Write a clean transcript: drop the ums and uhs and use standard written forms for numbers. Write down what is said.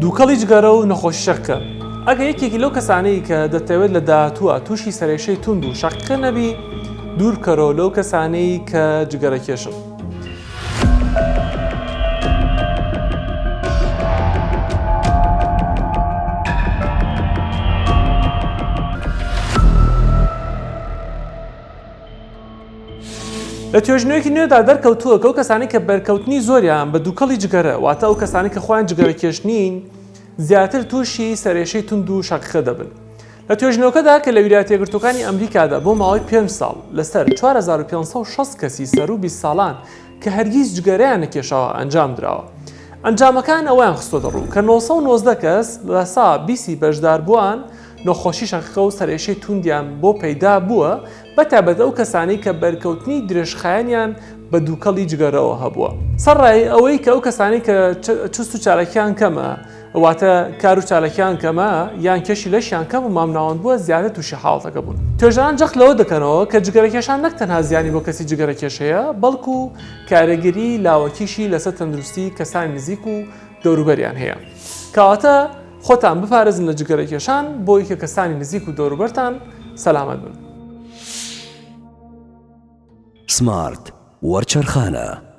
دووکەڵی جگەرە و نەخۆشیەکە ئەگە یەکێکی لەو کەسانەی کە دەتەوێت لە داهاتووە تووشی سەرێشەی توند و شەقەکە نەبی دوور بکەرەوە لەو کەسانەی کە جگەرە کێشن. لە توێژنەوەیەکی نوێدا دەرکەوتووە کە ئەو کەسانی کە بەرکەوتنی زۆریان بە دووکەڵی جگەرە واتە ئەو کەسانی کە خۆیان جگەرە کێشنین زیاتر تووشی سەرێشەی تند و شەقەکە دەبن. لە توێژنەوەکەدا کە لە ویلایەتە یەکگرتووەکانی ئەمریکادا بۆ ماوەی 5 ساڵ لەسەر 4560 کەسی سەر و 20 ساڵان کە هەرگیز جگەرەیان نەکێشاوە ئەنجام درراوە. ئەنجامەکان ئەویان خستۆتە ڕوو کە 990 کەس لە سا 20 بەشدار بووان نەخۆشی شەقەکە و سەرێشەی توندیان بۆ پەیدا بووە بەتایبەت ئەو کەسانەی کە بەرکەوتنی درێژخایەنیان بە دووکەڵی جگەرەوە هەبووە. سەرڕای ئەوەی کە ئەو کەسانی کە چست و چالەکیان کەمە واتە کار و چالەکیان کەمە یان کێشی لەشیان کەم و مامناوەند بووە زیاتر تووشی حاڵەتەکە بوون. توێژەران جەخت لەوە دەکەنەوە کە جگەرەکێشان نەک تەنها زیانی بۆ کەسی جگەرەکێشەیە بەڵکو کارەگیری لاوەکیشی لەسەر تەندروستی کەسانی نزیک و دەوروبەریان هەیە. کەواتە خۆتان بپارێزن لە جگەرەکێشان بۆی کە کەسانی نزیک و دەوروبەرتان سەلامەت بن. سمارت وەرچەرخانە.